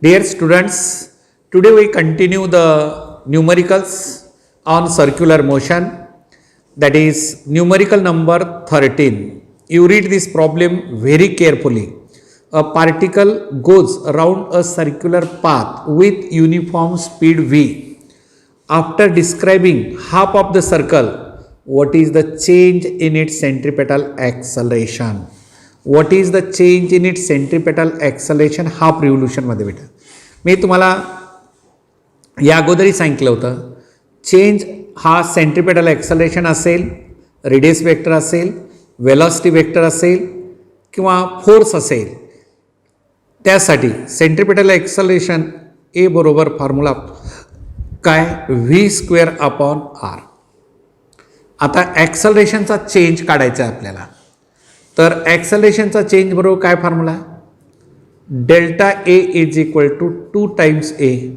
Dear students, today we continue the numericals on circular motion, that is numerical number 13. You read this problem very carefully. A particle goes around a circular path with uniform speed v. After describing half of the circle, what is the change in its centripetal acceleration? What is the change in its centripetal acceleration half revolution मध्ये बेटा. मी तुम्हाला या अगोदरही सांगितलं होतं, change हा centripetal acceleration असेल, radius vector असेल, velocity vector असेल किंवा फोर्स असेल, त्यासाठी सेंट्रिपेटल ॲक्सलरेशन ए बरोबर फॉर्म्युला काय v²/r. आता ॲक्सलरेशनचा चेंज काढायचा आहे आपल्याला, तर ॲक्सलरेशनचा चेंज बरोबर काय formula, delta a is equal to 2 times a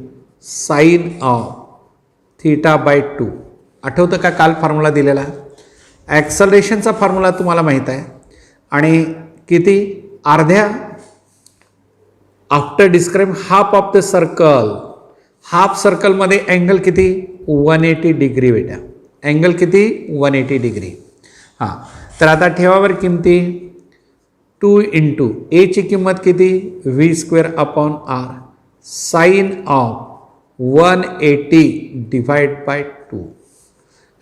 sine of θ/2. आठवतं का काल फॉर्म्युला दिलेला? ॲक्सलरेशनचा फॉर्म्युला तुम्हाला माहीत आहे आणि किती अर्ध्या after describe half of the circle. Half सर्कलमध्ये अँगल किती 180 डिग्री बेटा. अँगल किती 180 डिग्री. हां, तर आता ठेवावर किमती 2 इंटू ए ची किंमत किती v²/r sine of 180 divide by 2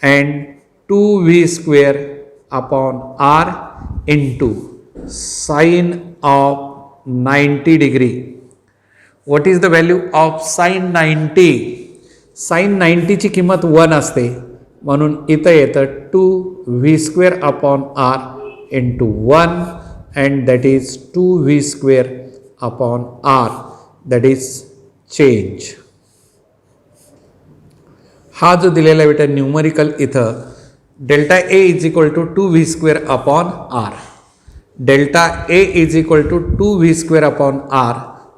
and 2v² r into sine of 90 degree. What is the value of sine 90? Sine 90 ची किंमत 1 असते, म्हणून इथं येतं 2v²/r into 1 and that is 2v²/r, that is change. हा जो दिलेला बेटा न्यूमरिकल इथं delta a is equal to 2v²/r, delta a is equal to 2v²/r,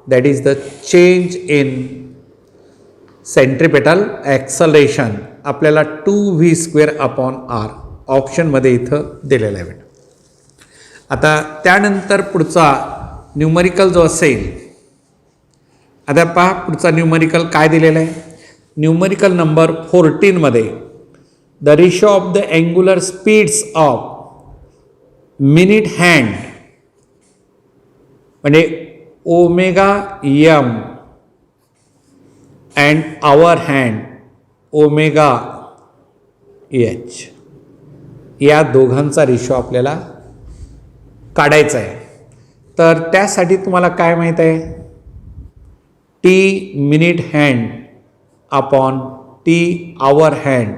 that is the change in centripetal acceleration. आपल्याला 2v²/r ऑप्शनमध्ये इथं दिलेला आहे बेटा. आता त्यानंतर पुढचा न्यूमरिकल जो असेल, आता पहा पुढचा न्यूमरिकल काय दिलेला आहे. न्यूमरिकल नंबर 14 मध्ये the ratio of the angular speeds of minute hand म्हणजे omega M and hour hand omega H, या दोघांचा रेशो आपल्याला काढायचं आहे. तर त्यासाठी तुम्हाला काय माहीत आहे, T minute hand upon T hour hand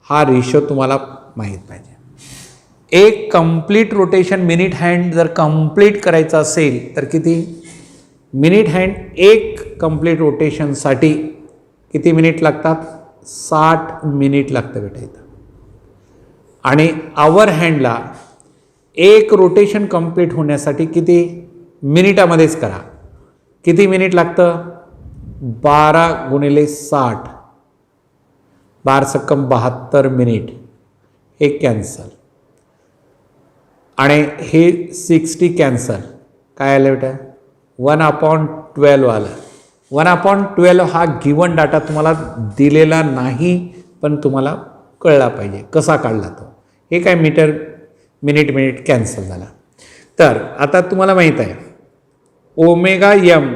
हा रेशो तुम्हाला माहीत पाहिजे. एक कंप्लीट रोटेशन मिनिट हँड जर कंप्लीट करायचं असेल तर किती मिनिट हँड, एक कंप्लीट रोटेशनसाठी किती मिनिट लागतात, 60 मिनिट लागतं बेटा इथं. आणि आवर हँडला एक रोटेशन कंप्लीट होण्यासाठी किती मिनिटामध्येच करा, किती मिनिट लागतं 12 × 60, 12×72 मिनिट. हे कॅन्सल आणि हे 60 कॅन्सल. काय आलं बेटा 1/12 आलं. 1/12 हा गिवन डाटा तुम्हाला दिलेला नाही, पण तुम्हाला कळला पाहिजे कसा काढला तो. हे काय मीटर मिनिट कॅन्सल झाला. तर आता तुम्हाला माहीत आहे omega M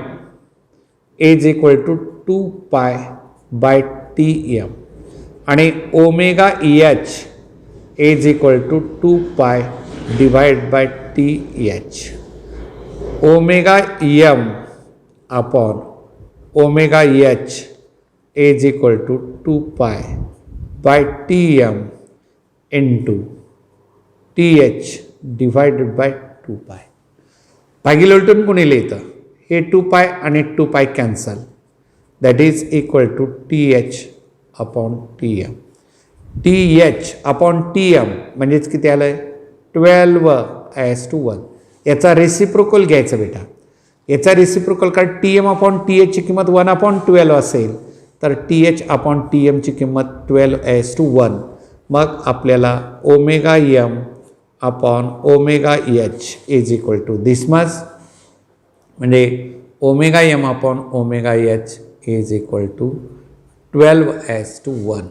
is equal to 2π/Tm आणि omega H is equal to 2π divide by TH. Omega M upon omega H is equal to 2π/Tm into TH divided by 2π. भागिले उलटून गुणिले इथं हे 2π आणि 2π cancel, that is equal to TH/Tm. TH/Tm म्हणजेच किती आलं आहे 12/1. याचा रेसिप्रोकल घ्यायचं बेटा. याचा रेसिप्रोकल कारण Tm/TH ची किंमत 1/12 असेल, तर TH/Tm ची किंमत 12/1. मग आपल्याला omega M upon omega H is equal to this much म्हणजे omega M upon omega H is equal to 12:1.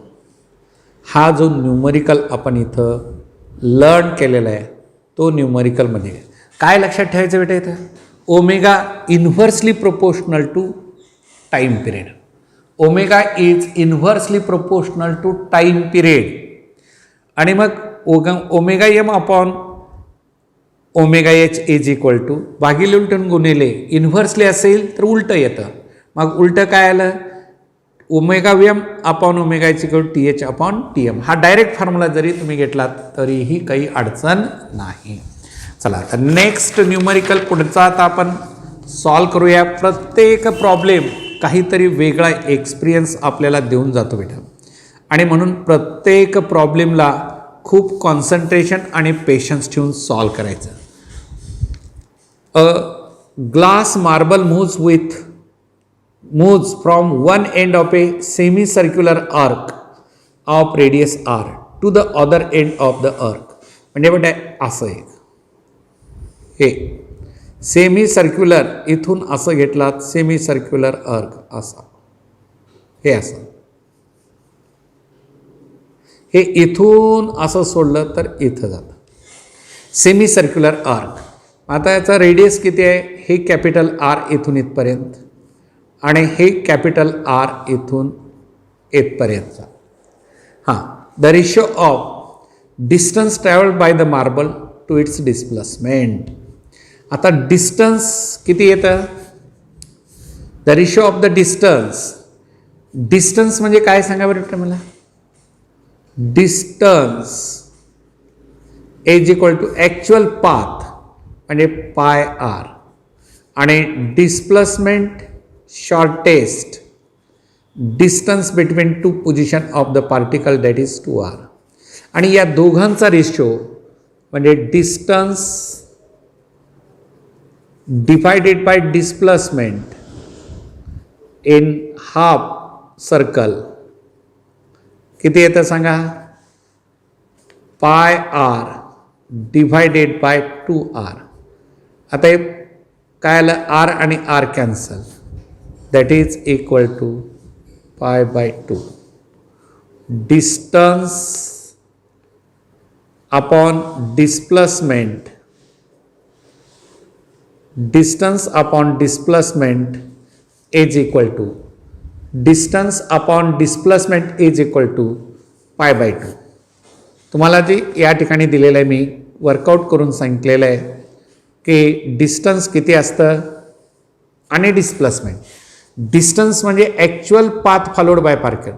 हा जो न्यूमरिकल आपण इथं लर्न केलेला आहे तो न्यूमरिकलमध्ये काय लक्षात ठेवायचं बेटा इथं, omega inversely proportional to time period. Omega is inversely proportional to time period. आणि मग omega M upon omega H is equal to भागिले उलटून गुणिले इन्व्हर्सली असेल तर उलटं येतं. मग उलटं काय आलं, omega M upon omega H equal T H upon T M. हा डायरेक्ट फॉर्म्युला जरी तुम्ही घेतलात तरीही काही अडचण नाही. चला आता नेक्स्ट न्यूमरिकल पुढचा आता आपण सॉल्व करूया. प्रत्येक प्रॉब्लेम काहीतरी वेगळा एक्सपिरियन्स आपल्याला देऊन जातो बेटा, आणि म्हणून प्रत्येक प्रॉब्लेमला खूप कॉन्सन्ट्रेशन आणि पेशन्स ठेवून सॉल्व करायचं. A glass marble moves from one end of a semicircular arc of radius r to the other end of the arc. म्हणजे बेटा असं आहे, हे सेमी सर्क्युलर इथून असं घेतलात, सेमी सर्क्युलर आर्क असा, हे असं, हे इथून असं सोडलं तर इथं जातं सेमी सर्क्युलर आर्क. आता याचा रेडियस किती आहे, हे कॅपिटल आर इथून इथपर्यंत आणि हे कॅपिटल आर इथून इथपर्यंत. हां, the ratio of distance travelled by the marble to its displacement. आता डिस्टन्स किती येतं, the ratio of the distance. Distance म्हणजे काय सांगा बरं मला, distance is equal to actual path म्हणजे पाय आर, आणि displacement shortest distance between two position of the particle that is 2r. आणि या दोघांचा रेशो म्हणजे distance divided by displacement in half circle किती येतं सांगा, पाय आर डिवायडेड बाय 2r. आता हे काय आलं, आर आणि R cancel, that is equal to pi by 2. Distance upon displacement, distance upon displacement is equal to, distance upon displacement is equal to pi by 2. तुम्हाला जे या ठिकाणी दिलेलं आहे मी वर्कआउट करून सांगितलेलं आहे की डिस्टन्स किती असतं आणि डिस्प्लेसमेंट. डिस्टन्स म्हणजे actual path followed by particle.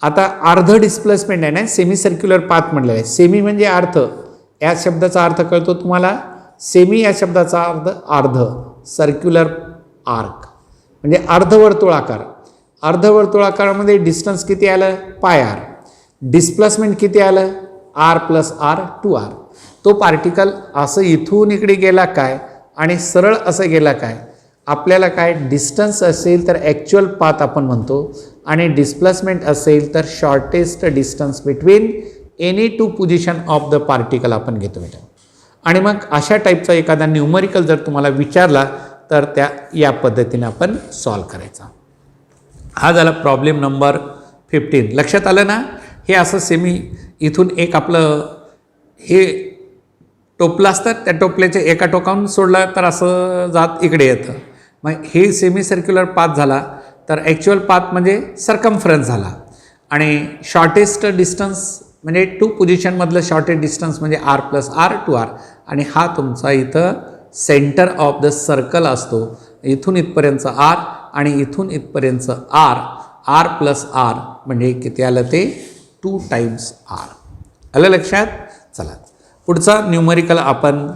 आता अर्ध डिस्प्लेसमेंट आहे ना, सेमी सर्क्युलर पाथ म्हटलेलं आहे. सेमी म्हणजे अर्ध, या शब्दाचा अर्थ कळतो तुम्हाला, सेमी या शब्दाचा अर्थ अर्ध, सर्क्युलर आर्क म्हणजे अर्धवर्तुळाकार. अर्धवर्तुळाकारामध्ये डिस्टन्स किती आलं, पाय आर. डिस्प्लेसमेंट किती आलं, आर प्लस आर 2r. तो पार्टिकल असं इथून इकडे गेला काय आणि सरळ असं गेला काय, आपल्याला काय डिस्टन्स असेल तर ॲक्च्युअल पाथ आपण म्हणतो, आणि डिस्प्लेसमेंट असेल तर shortest distance between any two position of the particle आपण घेतो बेटा. आणि मग अशा टाईपचा एखादा न्यूमरिकल जर तुम्हाला विचारला तर त्या या पद्धतीने आपण सॉल्व करायचा. हा झाला प्रॉब्लेम नंबर 15. लक्षात आलं ना. हे असं सेमी इथून एक आपलं हे टोपलं असतात, त्या टोपल्याच्या एका टोकावून सोडलं तर असं जात इकडे येतं. मग हे सेमी सर्क्युलर पाथ झाला तर ॲक्च्युअल पाथ म्हणजे सरकमफरन्स झाला, आणि शॉर्टेस्ट डिस्टन्स म्हणजे टू पोझिशनमधलं शॉर्टेस्ट डिस्टन्स म्हणजे आर प्लस आर 2r. आणि हा तुमचा इथं सेंटर ऑफ द सर्कल असतो. इथून इथपर्यंतचं आर आणि इथून इथपर्यंतचं आर, आर प्लस आर म्हणजे किती आलं ते 2 टाइम्स आर. आलं लक्षात. चला पुढचा न्यूमरिकल आपण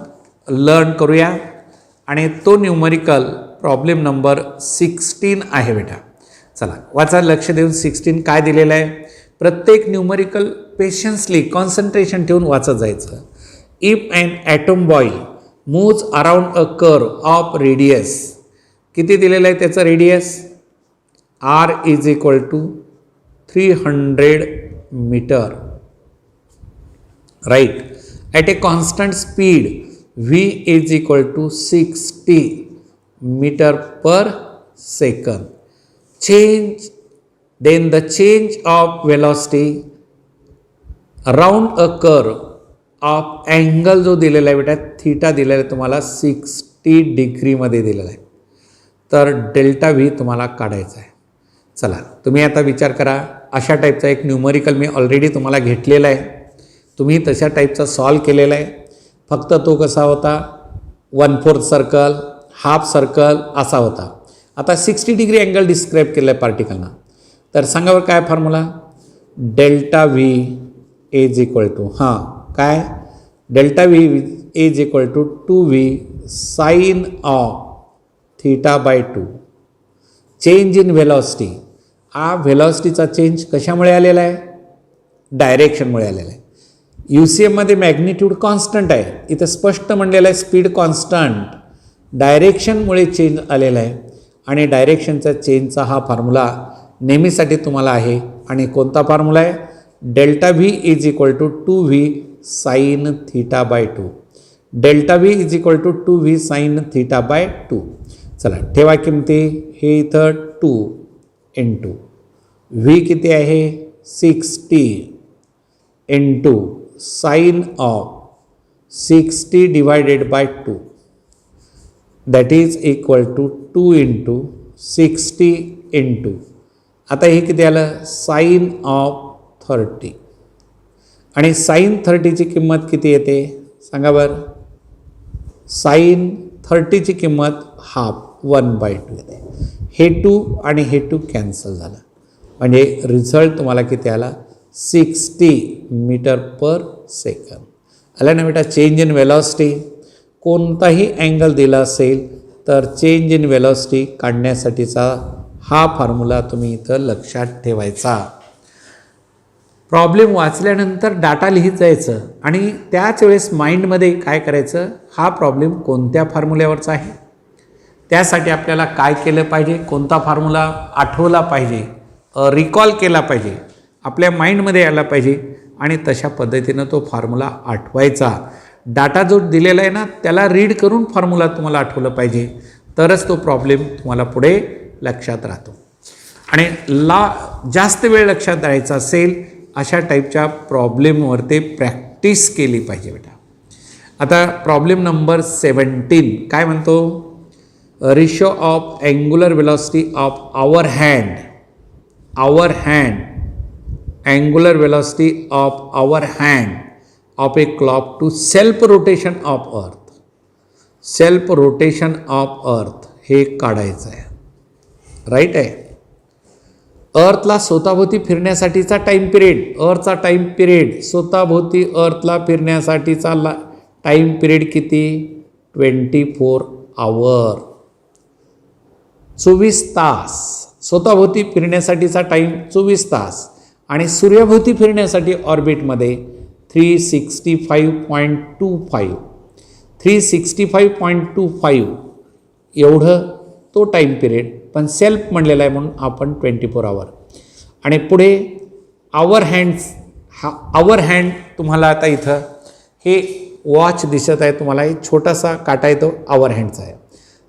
लर्न करूया, आणि तो न्यूमरिकल प्रॉब्लेम नंबर 16 आहे बेटा. चला वाचा, लक्ष देऊन 16 काय दिलेलं आहे. प्रत्येक न्यूमरिकल पेशन्सली कॉन्सन्ट्रेशन ठेवून वाचत जायचं. If an automobile moves around a curve of radius, किती दिलेलं आहे त्याचं radius, R is equal to 300 metre, right. At a constant speed v is equal to 60 metre per second. Change then the change of velocity around a curve of angle जो दिलेला आहे बेटा theta दिलेला आहे तुम्हाला 60 डिग्रीमध्ये दिलेला आहे. तर डेल्टा व्ही तुम्हाला काढायचा आहे. चला तुम्ही आता विचार करा, अशा टाईपचा एक न्यूमरिकल मी ऑलरेडी तुम्हाला घेतलेला आहे, तुम्ही तशा टाईपचा सॉल्व केलेला आहे. फक्त तो कसा होता, 1/4 सर्कल, हाफ सर्कल असा होता. आता 60 डिग्री अँगल डिस्क्राईब केला आहे पार्टिकलना. तर सांगा बरं काय formula, delta V is equal to काय, delta V is equal to 2v sine of theta by 2. Change in velocity, हा व्हेलॉसिटीचा चेंज कशामुळे आलेला आहे, डायरेक्शनमुळे आलेला आहे. UCMमध्ये मॅग्निट्यूड कॉन्स्टंट आहे, इथं स्पष्ट म्हणलेलं आहे स्पीड कॉन्स्टंट, डायरेक्शनमुळे चेंज आलेला आहे. आणि डायरेक्शनचा चेंजचा हा फॉर्म्युला नेहमीसाठी तुम्हाला आहे. आणि कोणता फॉर्म्युला आहे, delta V is equal to 2v sine theta by 2. Delta V is equal to 2v sine theta by 2. चला ठेवा किमती, हे इथं 2 इंटू व्ही किती आहे 60 into sine of 60 divided by 2 that is equal to 2 into 60 into, आता हे किती आलं साइन ऑफ 30. आणि साइन 30ची किंमत किती येते सांगा बरं, साइन 30ची किंमत हाफ 1/2 येते. हे 2 आणि हे 2 कॅन्सल झालं, म्हणजे रिझल्ट तुम्हाला किती आला 60 मीटर पर सेकंद आला ना बेटा. चेंज इन वेलॉसिटी, कोणताही अँगल दिला असेल तर चेंज इन वेलॉसिटी काढण्यासाठीचा हा फॉर्म्युला तुम्ही इथं लक्षात ठेवायचा. प्रॉब्लेम वाचल्यानंतर डाटा लिहित जायचं आणि त्याच वेळेस माइंडमध्ये काय करायचं, हा प्रॉब्लेम कोणत्या फॉर्म्युल्यावरचा आहे, त्यासाठी आपल्याला काय केलं पाहिजे, कोणता फॉर्म्युला आठवला पाहिजे, रिकॉल केला पाहिजे, आपल्या माइंडमध्ये आला पाहिजे आणि तशा पद्धतीनं तो फॉर्म्युला आठवायचा. डाटा जो दिलेला आहे ना त्याला रीड करून फॉर्म्युला तुम्हाला आठवलं पाहिजे, तरच तो प्रॉब्लेम तुम्हाला पुढे लक्षात राहतो. आणि जास्त वेळ लक्षात राहायचा असेल अशा टाईपच्या प्रॉब्लेमवरती प्रॅक्टिस केली पाहिजे बेटा. आता प्रॉब्लेम नंबर 17 काय म्हणतो, ratio of angular velocity of hour hand angular velocity of hour hand of a clock to self rotation of earth. Self rotation of earth हे काढायचं आहे, राईट आहे. अर्थला स्वतःभोवती फिरण्यासाठीचा टाईम पिरियड, अर्थचा टाईम पिरियड, स्वतःभोवती अर्थला फिरण्यासाठीचा टाईम पिरियड किती 24 आवर, 24 तास. स्वतःभोवती फिरण्यासाठीचा टाईम 24 तास आणि सूर्याभोवती फिरण्यासाठी ऑर्बिटमध्ये 365.25 एवढं तो टाईम पिरियड, पण सेल्फ म्हणलेला आहे म्हणून आपण 24 आवर. आणि पुढे आवर हँड तुम्हाला आता इथं हे वॉच दिसत आहे तुम्हाला, एक छोटासा काटा आहे तो आवर हँडचा आहे.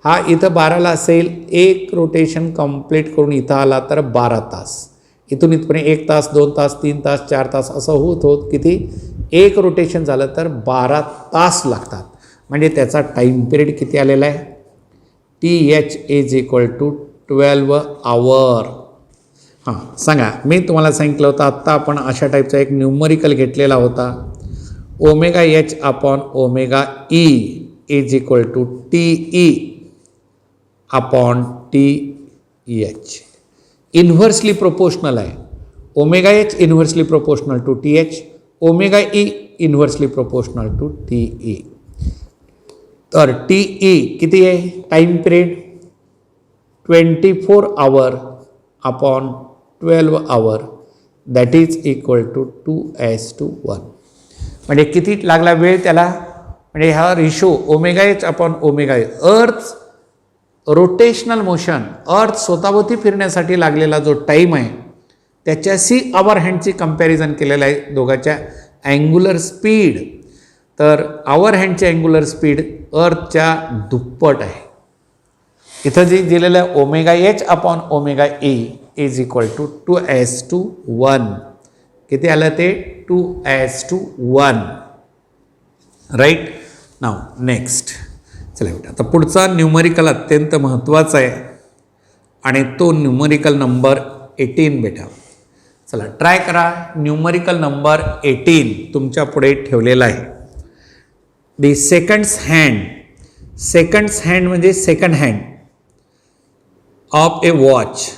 हा इथं 12ला असेल, एक रोटेशन कंप्लीट करून इथं आला तर 12 तास, इथून इथपर्यंत 1 तास 2 तास 3 तास 4 तास असं होत किती, एक रोटेशन झालं तर 12 तास लागतात. म्हणजे त्याचा टाईम पिरियड किती आलेला आहे, TH इज इक्वल टू 12 आवर. सांगा, मी तुम्हाला सांगितलं होतं आत्ता आपण अशा टाईपचा एक न्यूमरिकल घेतलेला होता, omega H upon omega E is equal to TE upon TH. Inversely proportional आहे, omega H inversely proportional to TH, omega E inversely proportional to TE. तर TE किती आहे time period 24 hour upon 12 hour that is equal to 2:1. म्हणजे किती लागला वेळ त्याला, म्हणजे हा ratio omega H upon omega A, earth rotational motion, अर्थ स्वतःभोवती फिरण्यासाठी लागलेला जो टाईम आहे त्याच्याशी आवर हँडची कंपॅरिझन केलेलं आहे दोघांच्या अँग्युलर स्पीड. तर आवर हँडची अँग्युलर स्पीड अर्थच्या दुप्पट आहे. इथं जे दिलेलं आहे omega H upon omega A is equal to 2s/1. किती आलं ते 2s/1. राईट. Now next. चला बेटा आता पुढचा न्यूमरिकल अत्यंत महत्त्वाचा आहे आणि तो न्यूमरिकल नंबर 18 बेटा. चला ट्राय करा. न्यूमरिकल नंबर 18 तुमच्या पुढे ठेवलेला आहे. दी सेकंड्स हँड म्हणजे second hand of a watch.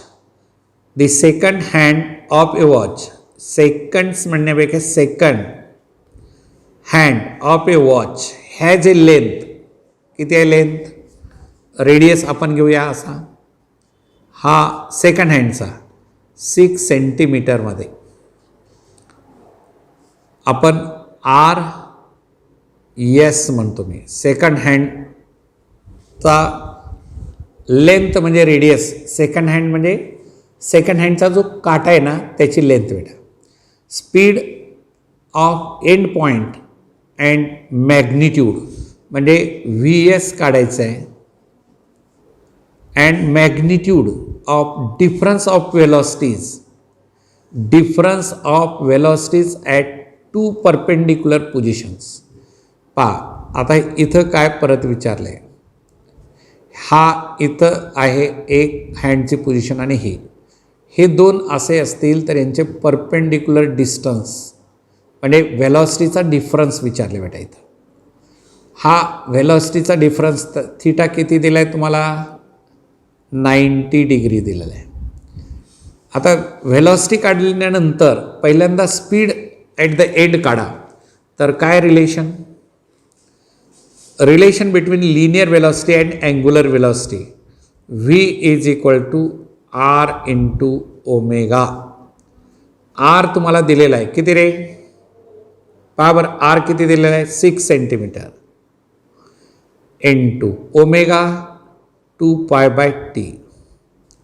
The second hand of a watch. Seconds म्हणण्यापेक्षा second hand of a watch has a length. किती आहे लेंथ? रेडियस आपण घेऊया असा. हा सेकंड हँडचा 6 सेंटीमीटरमध्ये. आपण RS म्हणतो मी. सेकंड हँडचा लेंथ म्हणजे रेडियस. सेकंड हँड म्हणजे सेकंड हँडचा जो काटा आहे ना त्याची लेंथ बेटा. Speed of end point and magnitude म्हणजे VS काढायचं आहे. And magnitude of difference of velocities at 2 perpendicular positions. पहा आता इथं काय परत विचारलं आहे. हा इथं आहे एक हँडची पोझिशन आणि हे दोन असे असतील तर यांचे परपेंडिक्युलर डिस्टन्स म्हणजे व्हेलॉसिटीचा डिफरन्स विचारले बेटा. इथं हा व्हेलॉसिटीचा डिफरन्स थिटा किती दिला आहे तुम्हाला? 90 डिग्री दिलेला आहे. आता व्हेलॉसिटी काढल्यानंतर पहिल्यांदा स्पीड ॲट द एंड काढा. तर काय relation between linear velocity and angular velocity. V is equal to R into omega. R तुम्हाला दिलेला आहे किती रे? पहा बरं R किती दिलेला आहे? 6 सेंटीमीटर इंटू ओमेगा 2π/t.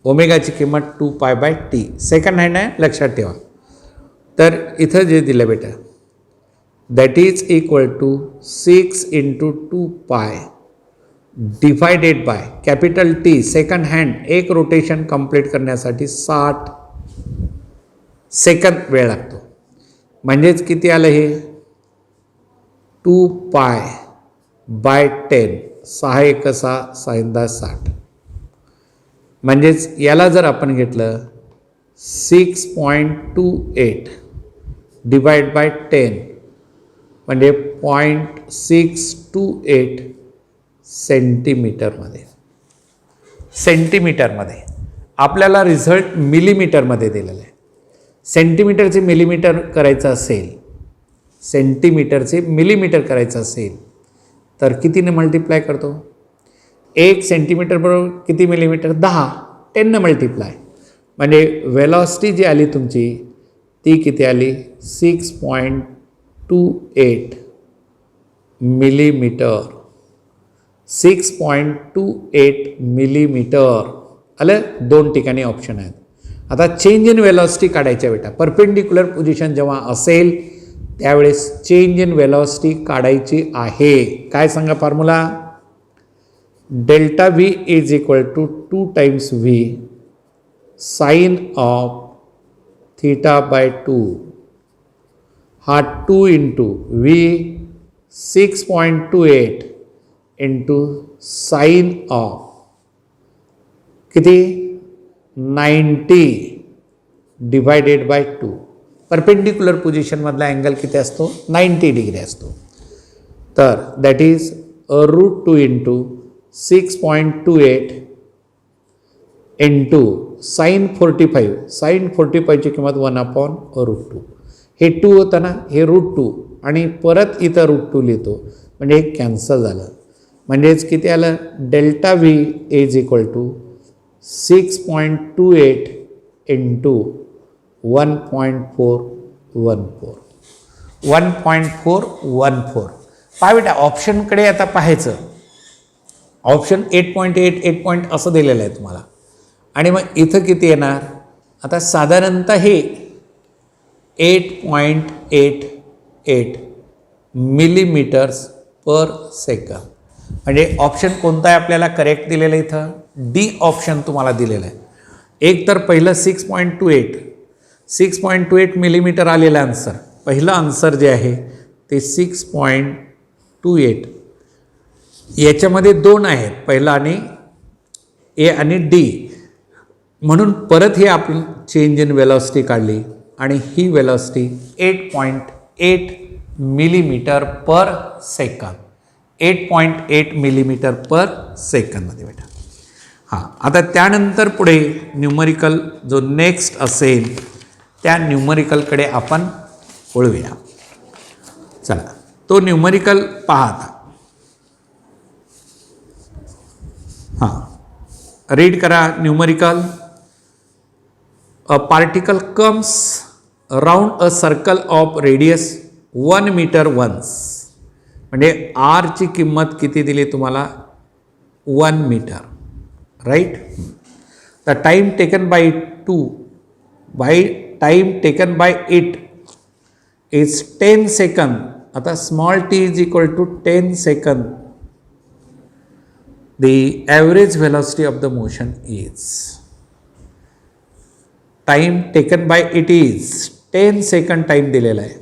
ओमेगाची किंमत 2π/t. सेकंड हँड आहे लक्षात ठेवा. तर इथं जे दिलं बेटा that is equal to 6 into 2π divided by capital T. Second hand एक रोटेशन कंप्लीट करण्यासाठी 60 सेकंद वेळ लागतो. म्हणजेच किती आलं हे? 2π/10. 6 × 6 = 60. म्हणजेच याला जर आपण घेतलं 6.28 डिवाइड बाय 10 म्हणजे 0.628 सेंटीमीटरमध्ये. आपल्याला रिझल्ट मिलीमीटरमध्ये दिलेला आहे. सेंटीमीटरचे मिलीमीटर करायचं असेल तर कितीने मल्टिप्लाय करतो? 1 सेंटीमीटर बरोबर किती मिलीमीटर? 10 ने मल्टिप्लाय. म्हणजे वेलॉसिटी जी आली तुमची ती किती आली? 6.28 मिलीमीटर. 6.28 मिलीमीटर आलं. 2 ठिकाणी ऑप्शन आहेत. आता चेंज इन वेलॉसिटी काढायच्या बेटा. परपेंडिक्युलर पोझिशन जेव्हा असेल त्यावेळेस चेंज इन वेलॉसिटी काढायची आहे. काय सांगा formula? Delta V is equal to 2 times V sine of θ/2. हा 2 into V 6.28 into sine of किती? 90 डिवायडेड बाय 2. परपेंडिक्युलर पोझिशनमधला अँगल किती असतो? 90 डिग्री असतो. तर that is √2 into 6.28 into sine 45. Sine 45ची किंमत 1/√2. हे 2 होतं ना, हे √2 आणि परत इथं √2 लिहितो म्हणजे हे कॅन्सल झालं. म्हणजेच किती आलं? Delta V is equal to 6.28 into 1.414. 1.414. पहा बेटा ऑप्शनकडे आता पाहायचं. ऑप्शन 8.8 8 असं दिलेलं आहे तुम्हाला आणि मग इथं किती येणार? आता साधारणतः हे 8.88 मिलीमीटर्स पर सेकंद. म्हणजे ऑप्शन कोणता आहे आपल्याला करेक्ट दिलेलं इथं? डी ऑप्शन तुम्हाला दिलेलं आहे. एक तर पहिलं 6.28 मिलीमीटर आलेलं आन्सर. पहिलं आन्सर जे आहे ते 6.28. याच्यामध्ये दोन आहेत, पहिलं आणि ए आणि डी. म्हणून परत हे आपण चेंज इन वेलॉसिटी काढली आणि ही velocity 8.8 millimetre per second. 8.8 millimetre per सेकंदमध्ये बेटा. हां, आता त्यानंतर पुढे न्यूमरिकल जो नेक्स्ट असेल त्या न्यूमरिकलकडे आपण वळूया. चला, तो न्यूमरिकल पाहता. हां, रीड करा numerical. A particle comes round a circle of radius 1 metre once. म्हणजे आरची किंमत किती दिली तुम्हाला? 1 metre, right. The time taken by time taken by it is 10 second. आता small t is equal to 10 second. The average velocity of the motion is. Time taken by it is 10 second time दिलेला आहे.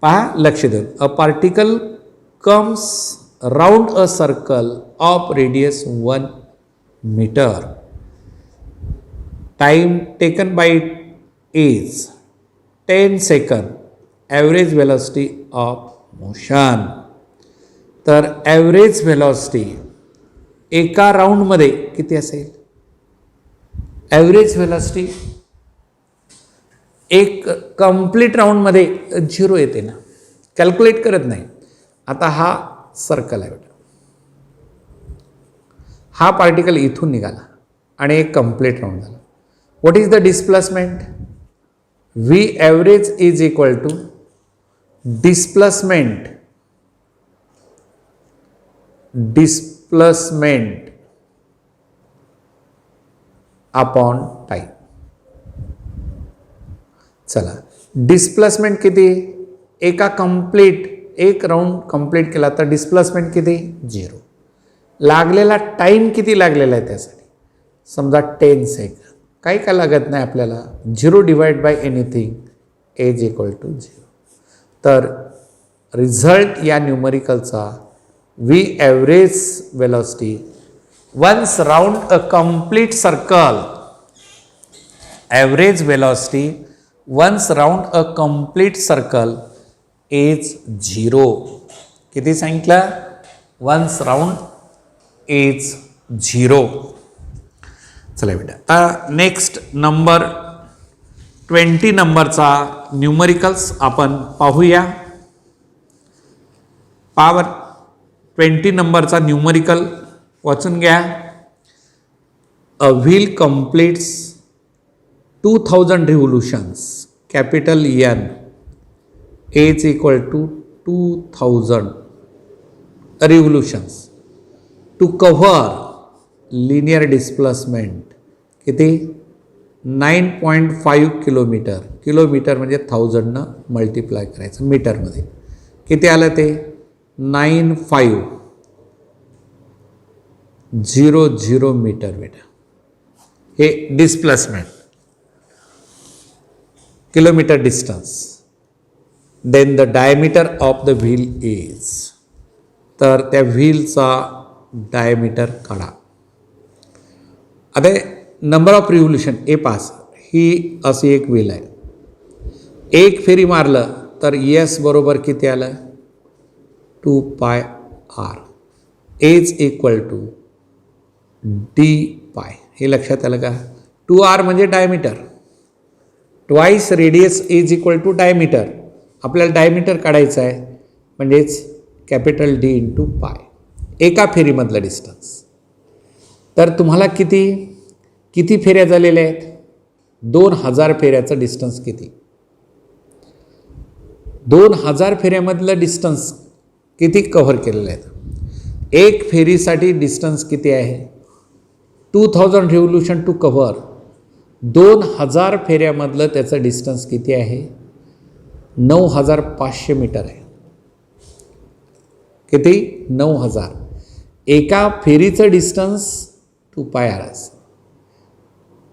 पहा लक्ष देऊन. A particle comes round a circle of radius 1 metre. Time taken by is 10 second. Average velocity of motion. तर average velocity एका राऊंडमध्ये किती असेल? ॲव्हरेज व्हेलॉसिटी एक कंप्लीट राऊंडमध्ये 0 येते ना, कॅल्क्युलेट करत नाही. आता हा सर्कल आहे बेटा. हा पार्टिकल इथून निघाला आणि एक कंप्लीट राऊंड झाला. What is the displacement? V average is equal to displacement upon time. चला, डिस्प्लेसमेंट किती? एका एक राऊंड कंप्लीट केला तर डिस्प्लेसमेंट किती? 0. लागलेला टाईम किती लागलेला आहे त्यासाठी? समजा 10 सेकंद. काही काय लागत नाही आपल्याला. 0 divide by anything is equal to 0. तर रिझल्ट या न्यूमरिकलचा V average velocity once round a complete circle. Average velocity once round a complete circle is 0. किती सांगितलं? Once round is 0. चला बेटा, आता नेक्स्ट नंबर 20 नंबरचा न्यूमरिकल्स आपण पाहूया. पॉवर 20 नंबरचा न्यूमरिकल वाचून घ्या. A wheel completes 2000 revolutions. Capital N is equal to 2000 revolutions to cover linear displacement. किती? 9.5 किलोमीटर. किलोमीटर म्हणजे 1000 मल्टिप्लाय करायचं मीटरमध्ये. किती आलं ते? 9500 मीटर बेटा. हे displacement kilometre distance. Then the diameter of the wheel is. तर त्या व्हीलचा डायमीटर काढा. आता नंबर ऑफ रिव्होल्यूशन ए पास. ही अशी एक व्हील आहे. एक फेरी मारलं तर यस बरोबर किती आलं? 2πr is equal to d π. हे लक्षात आलं का? 2r म्हणजे diameter. Twice radius is equal to diameter. आपल्याला डायमीटर काढायचं आहे म्हणजेच कॅपिटल D इंटू पाय. एका फेरीमधलं डिस्टन्स. तर तुम्हाला किती फेऱ्या झालेल्या आहेत? 2000 फेऱ्याचं डिस्टन्स किती? 2000 फेऱ्यामधलं डिस्टन्स किती कव्हर केलेलं आहे? एक फेरीसाठी डिस्टन्स किती आहे? 2000 रिव्होल्यूशन टू कव्हर. 2000 फेऱ्यामधलं त्याचं डिस्टन्स किती आहे? 9500 मीटर आहे. किती? 9000. एका फेरीचं डिस्टन्स 2 पाय आर असेल.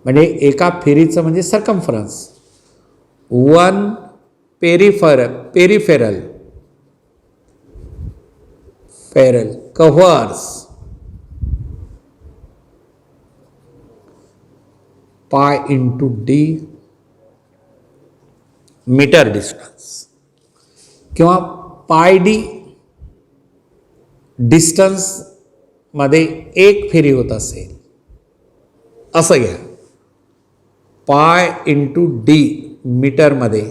म्हणजे एका फेरीचं म्हणजे circumference. 1 peripheral covers pi into d metre distance किंवा पाय डी डिस्टन्स मध्ये एक फेरी होत असेल असं घ्या. पाय इंटू डी मीटरमध्ये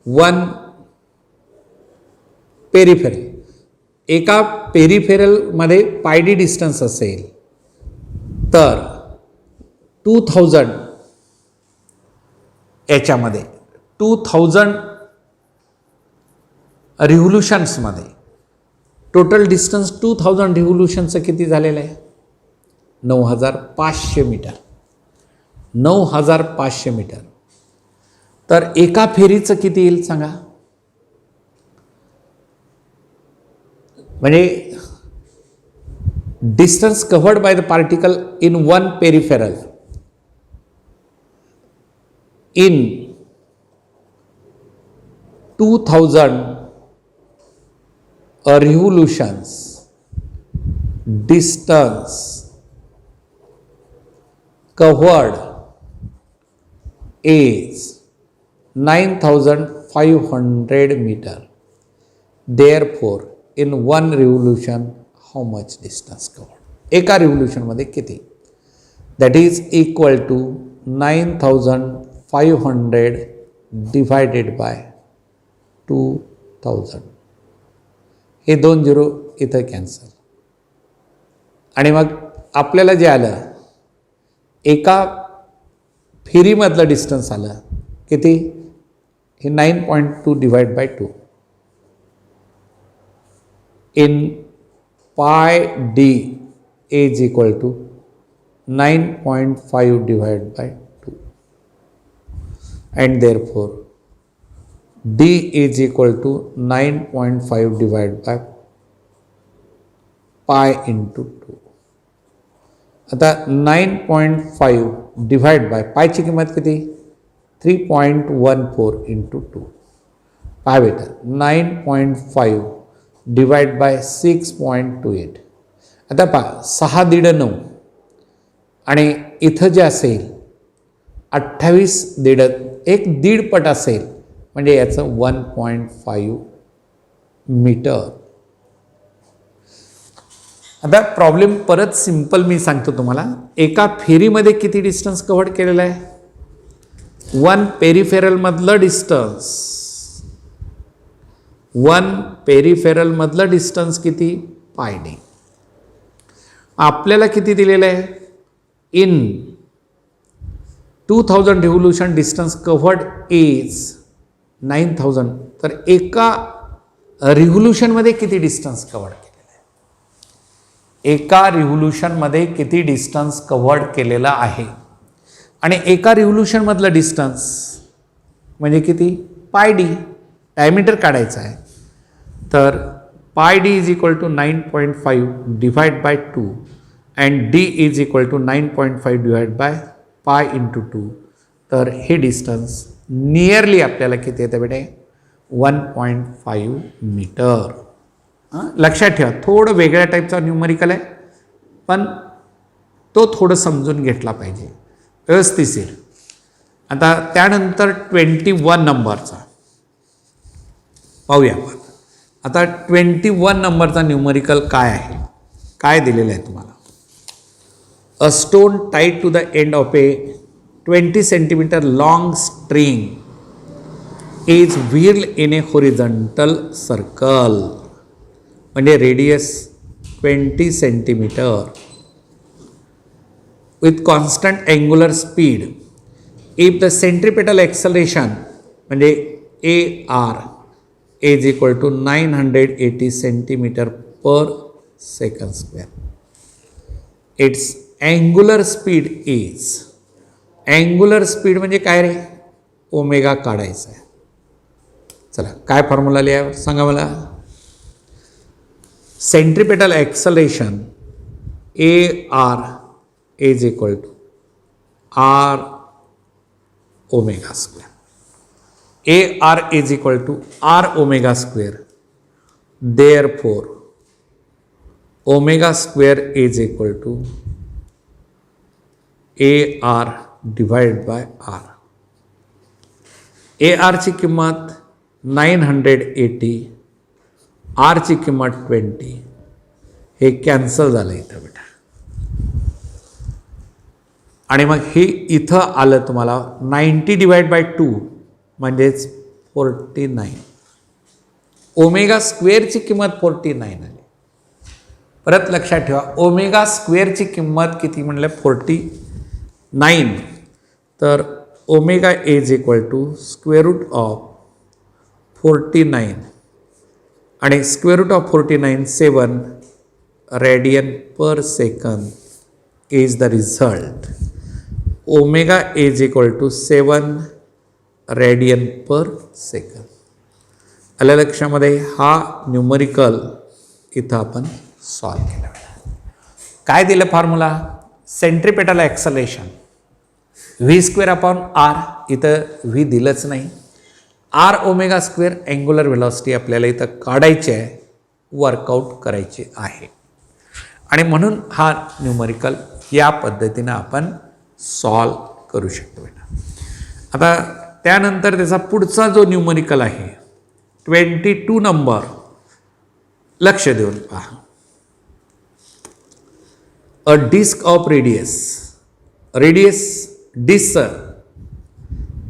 1 पेरिफेरल, एका पेरिफेरलमध्ये पाय डी डिस्टन्स असेल तर 2000 याच्यामध्ये 2000 रिव्होल्युशन्समध्ये टोटल डिस्टन्स 2000 रिव्होल्युशनचं किती झालेलं आहे? 9500 मीटर. 9500 मीटर. तर एका फेरीचं किती येईल सांगा? म्हणजे distance covered by the particle in 1 peripheral in 2000 revolutions distance covered is 9500 meter. Therefore in 1 revolution how much distance covered? एका रिव्होल्यूशन मध्ये किती? that is equal to 9500 divided by 2000. हे 2 झिरो इथं कॅन्सल. आणि मग आपल्याला जे आलं एका फेरीमधलं डिस्टन्स आलं किती? हे 9.2 divide by 2 in pi D is equal to 9.5 divide by 2 and therefore D is equal to 9.5 divided by pi into 2. आता 9.5 डिवाइड बाय पायची किंमत किती? 3.14 into 2. पाय बेटा 9.5 डिवाइड बाय 6.28. आता पहा 6 दीड 9 आणि इथं जे असेल 28 दीड, एक दीड पट असेल म्हणजे याचं 1.5 मीटर. आता प्रॉब्लेम परत सिंपल मी सांगतो तुम्हाला. एका फेरीमध्ये किती डिस्टन्स कव्हर केलेला आहे? 1 पेरिफेरल मधलं डिस्टन्स, 1 पेरिफेरल मधलं डिस्टन्स किती? पाय डी. आपल्याला किती दिलेलं आहे? In 2000 revolution distance covered is 9000. तर एका रिव्होल्यूशनमध्ये किती डिस्टन्स कव्हर्ड केलेला आहे? एका रिव्होल्यूशनमध्ये किती डिस्टन्स कव्हर्ड केलेला आहे? आणि एका रिव्होल्यूशनमधलं डिस्टन्स म्हणजे किती? पाय डी. डायमीटर काढायचं आहे तर pi D is equal to 9.5 divide by 2 and D is equal to 9.5 divide by pi into 2. तर हे डिस्टन्स नियरली आपल्याला किती येतं बेटे? 1.5 मीटर. लक्षात ठेवा थोडं वेगळ्या टाईपचा न्यूमरिकल आहे पण तो थोडं समजून घेतला पाहिजे व्यवस्थितशीर. आता त्यानंतर 21 नंबरचा पाहूया आपण. आता 21 नंबरचा न्यूमरिकल काय आहे? काय दिलेलं आहे तुम्हाला? A stone tied to the end of a 20 centimeter long string is whirled in a horizontal circle. म्हणजे radius 20 centimeter with constant angular speed. If the centripetal acceleration म्हणजे AR is equal to 980 centimeter per second square. Its angular speed is, angular speed म्हणजे काय रे? Omega काढायचा आहे. चला काय formula लिहा सांगा मला. Centripetal acceleration AR is equal to r omega square. AR is equal to r omega square. Therefore, omega square is equal to AR divided by R. AR ची किंमत 980, R ची किंमत 20. हे कॅन्सल झालं इथं बेटा. आणि मग हे इथं आलं तुम्हाला 90 डिवाइड बाय 2 म्हणजेच 49. ओमेगा स्क्वेअरची किंमत 49 आली. परत लक्षात ठेवा, ओमेगा स्क्वेअरची किंमत किती म्हणलं 49. तर omega is equal to square root of 49 आणि square root of 49 7 radian per second is the result. Omega is equal to 7 radian per second. आल्या लक्षामध्ये हा न्यूमरिकल इथं आपण सॉल्व केला. काय दिलं formula? Centripetal acceleration V square upon R. इथं व्ही दिलंच नाही. R omega square angular velocity आपल्याला इथं काढायची आहे, वर्कआउट करायची आहे. आणि म्हणून हा न्यूमरिकल या पद्धतीनं आपण सॉल्व करू शकतो बेटा. आता त्यानंतर त्याचा पुढचा जो न्यूमरिकल आहे 22 नंबर, लक्ष देऊन पहा. A disc of radius disc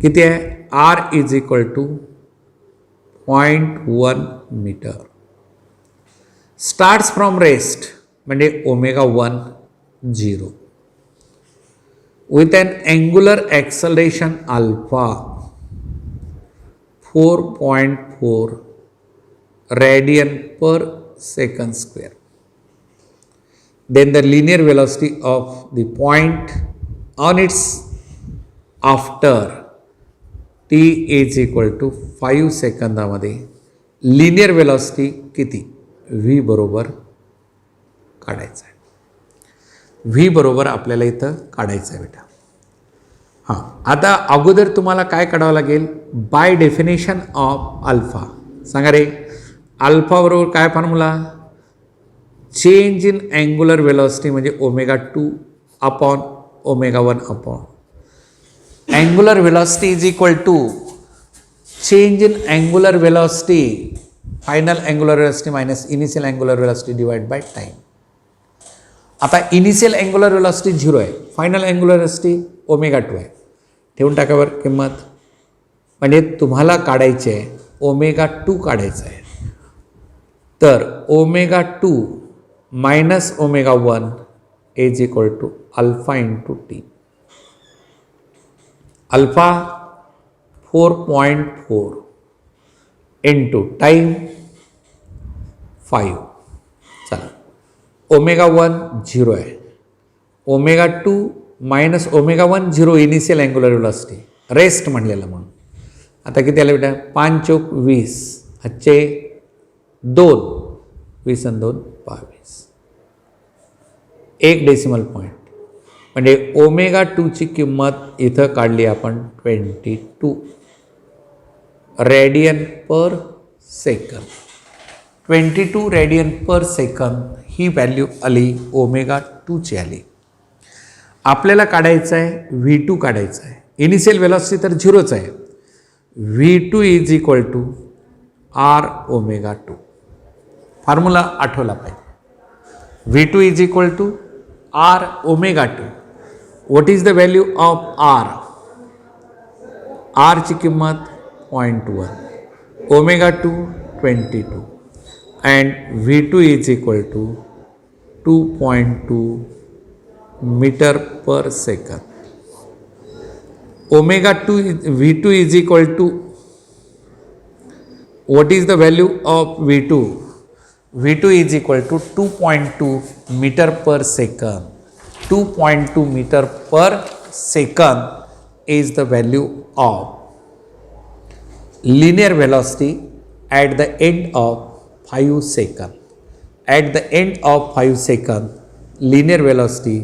किती आहे? R is equal to 0.1 metre. Starts from rest म्हणजे omega 1 0 with an angular acceleration alpha 4.4 radian per second square. Then the linear velocity of the point on its after t is equal to 5 सेकंदामध्ये linear velocity किती? v बरोबर काढायचं आहे. V बरोबर आपल्याला इथं काढायचं आहे बेटा. हां, आता अगोदर तुम्हाला काय काढावं लागेल? By definition of alpha. सांगा रे, अल्फा बरोबर काय formula? Change in angular velocity म्हणजे omega 2 upon omega 1 upon angular velocity is equal to change in angular velocity final angular velocity minus initial angular velocity divide by time. आता initial angular velocity 0 आहे, final angular velocity omega 2 आहे. ठेवून टाकावर किंमत. म्हणजे तुम्हाला काढायचे आहे ओमेगा 2 काढायचं आहे. तर omega 2 minus omega 1 is equal to alpha into t. Alpha 4.4 into time 5. चला, ओमेगा 1 0 आहे. Omega 2 minus omega 1 0 initial angular velocity rest म्हणलेलं म्हणून. आता किती आलं बेटा? 5 चौक 20, अच्छे 2, 20 आणि 2 22. 1 डेसिमल पॉईंट म्हणजे ओमेगा 2 ची किंमत इथं काढली आपण 22 radian per second. 22 radian per second ही व्हॅल्यू आली ओमेगा 2 ची आली. आपल्याला काढायचं आहे V2 काढायचं आहे. इनिशियल वेलॉसिटी तर 0च आहे. V2 is equal to R omega 2. Formula आठवला पाहिजे. V2 is equal to R omega 2. What is the value of R? आरची किंमत 0.1, omega 2 22 and V2 is equal to 2.2 meter per second. Omega 2 V2 is equal to, what is the value of V2? V2 is equal to 2.2 meter per second. 2.2 meter per second is the value of linear velocity at the end of 5 seconds. At the end of 5 seconds, linear velocity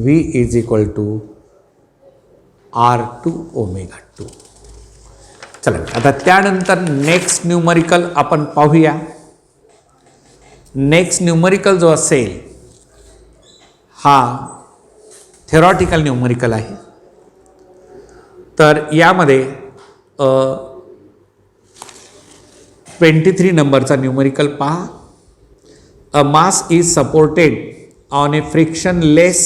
V is equal to R2 omega 2. चला आता त्यानंतर next numerical आपण पाहूया. Next numerical जो असेल हा theoretical numerical आहे. तर यामध्ये 23 नंबरचा न्यूमरिकल पहा. A mass is supported on a frictionless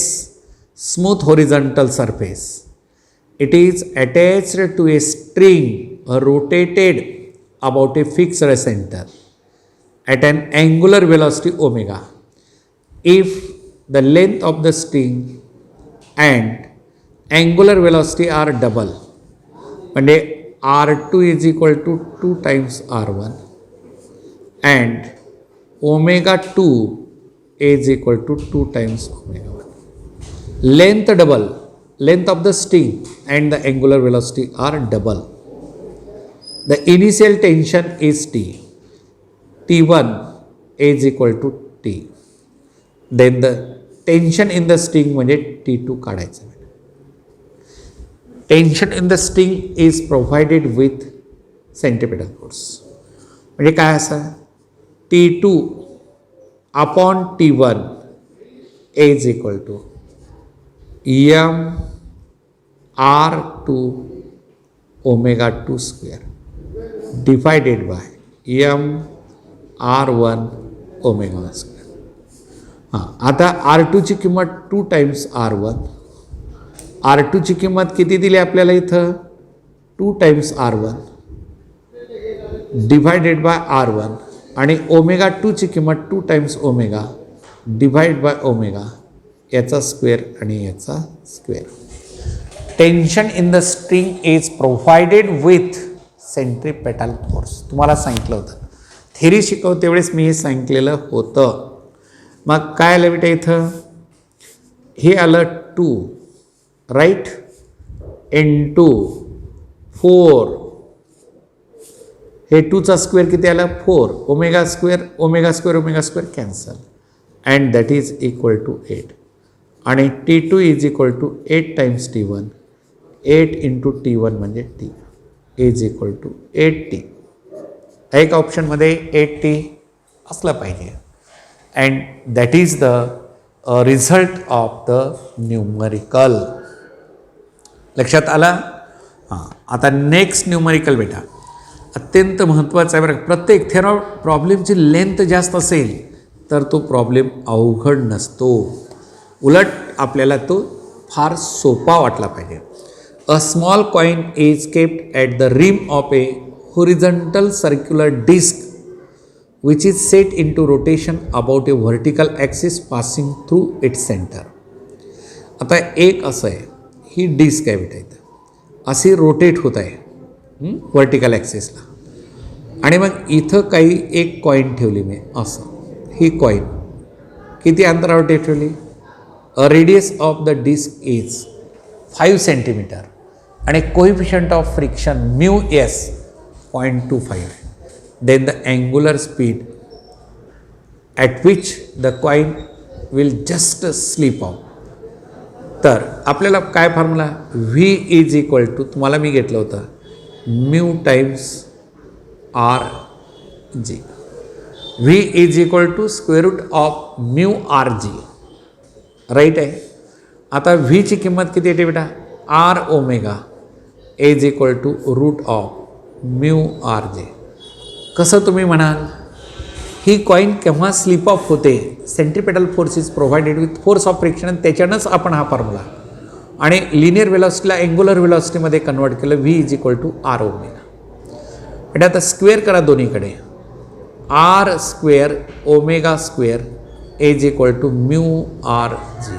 smooth horizontal surface. It is attached to a string rotated about a fixed centre at an angular velocity omega. If the length of the string and angular velocity are double, म्हणजे R2 is equal to 2 times R1 and omega 2 is equal to 2 times omega 1. Length double, length of the string and the angular velocity are double. The initial tension is T. T1 is equal to T. Then the tension in the string म्हणजे T2 काढायचं. Tension in the string is provided with centripetal force. म्हणजे काय असं T2 upon T1 is equal to M R2 omega 2 square divided by M R1 omega square. हां आता R2 ची किंमत 2 times R1. R2 ची किंमत किती दिली आपल्याला इथं 2 times R1 divided by R1 आणि ओमेगा 2 ची किंमत 2 times omega divide by omega याचा स्क्वेअर आणि याचा square. Tension in the string is provided with centripetal force. तुम्हाला सांगितलं होतं थेरी शिकवते वेळेस मी हे सांगितलेलं होतं. मग काय आलं बेटा इथं हे आलं 2 राईट इंटू 4. हे 2चा स्क्वेअर किती आला 4. Omega square omega square omega square cancel and that is equal to 8 आणि T2 is equal to 8 times T1. 8 into T1 म्हणजे T is equal to 8T. एक ऑप्शनमध्ये 8T असलं पाहिजे and that is the result of the numerical. लक्षात आला. हां आता नेक्स्ट न्यूमरिकल बेटा अत्यंत महत्त्वाचं आहे बरं. प्रत्येक प्रॉब्लेमची लेंथ जास्त असेल तर तो प्रॉब्लेम अवघड नसतो, उलट आपल्याला तो फार सोपा वाटला पाहिजे. A small coin is kept at the rim of a horizontal circular disc which is set into rotation about a vertical axis passing through its center. आता एक असं आहे ही डिस्क आहे बेटा इथं अशी रोटेट होत आहे वर्टिकल ॲक्सिसला आणि मग इथं काही एक कॉईन ठेवली मी असं. ही कॉईन किती अंतरावर ठेवली. A radius of the disc is 5 centimetre आणि coefficient of friction mu s 0.25. Then the angular speed at which the coin will just slip out. तर आपल्याला काय formula V is equal to तुम्हाला मी घेतलं होतं mu times R g. V is equal to square root of mu R g right आहे. आता V ची किंमत किती येते बेटा R omega is equal to root of mu R g. कसं तुम्ही म्हणाल ही कॉईन केव्हा स्लिप ऑफ होते centripetal force is provided with force of friction. त्याच्यानंच आपण हा फॉर्म्युला आणि लिनियर वेलॉसिटीला अँग्युलर वेलॉसिटीमध्ये कन्वर्ट केलं. V is equal to R omega. म्हणजे आता स्क्वेअर करा दोन्हीकडे. R square omega square is equal to mu R G.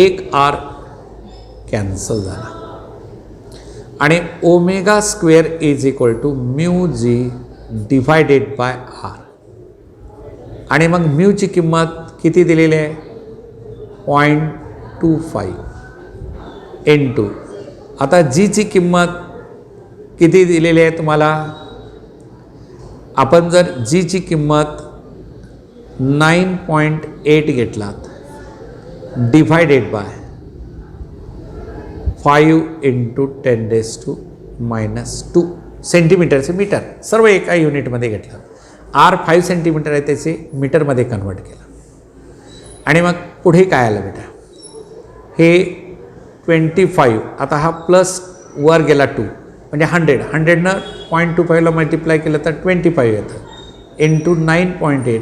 एक आर कॅन्सल झाला आणि omega square is equal to mu G divided by R. आणि मग म्यूची किंमत किती दिलेली आहे 0.25 इंटू आता जीची किंमत किती दिलेली आहे तुम्हाला. आपण जर जीची किंमत 9.8 घेतलात डिवायडेड बाय 5 इंटू 10⁻⁻2 सेंटीमीटरचे मीटर, सर्व एका युनिटमध्ये घेतलं. आर 5 सेंटीमीटर आहे त्याचे मीटरमध्ये कन्वर्ट केलं. आणि मग पुढे काय आलं बेटा, हे 25, आता हा प्लस वर गेला 2 म्हणजे 100नं 0.25ला मल्टिप्लाय केलं तर 25 येतं, इंटू 9.8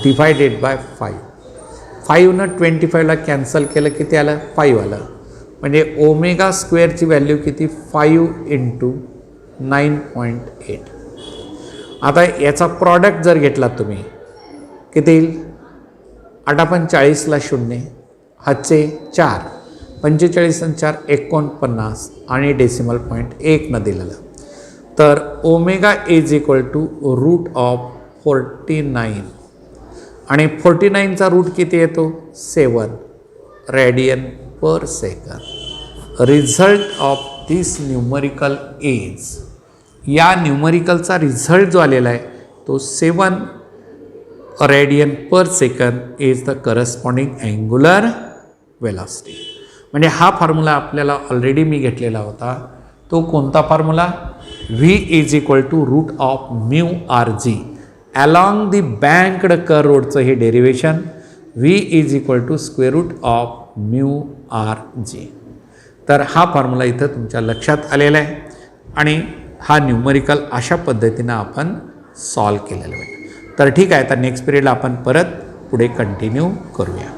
डिवायडेड बाय 5नं 25ला कॅन्सल केलं, किती आलं 5 आलं. म्हणजे ओमेगा स्क्वेअरची व्हॅल्यू किती 5 इंटू 9.8. आता याचा प्रॉडक्ट जर घेतला तुम्ही किती येईल, 8×40ला 0, हातचे 4, 45 आणि 4 49 आणि डेसिमल पॉईंट 1 दिलेलं. तर ओमेगा इज इक्वल टू √49 आणि 49चा रूट किती येतो 7 radian per second. Result of this numerical is, या न्यूमरिकलचा रिझल्ट जो आलेला आहे तो 7 radian per second is the corresponding angular velocity. म्हणजे हा फॉर्म्युला आपल्याला ऑलरेडी मी घेतलेला होता. तो कोणता formula, V is equal to √μRg along the banked curve रोडचं हे derivation, V is equal to √μRg. तर हा फॉर्म्युला इथं तुमच्या लक्षात आलेला आहे आणि हा न्यूमरिकल अशा पद्धतीनं आपण सॉल्व केलेला आहे. तर ठीक आहे, आता नेक्स्ट पिरियडला आपण परत पुढे कंटिन्यू करूया.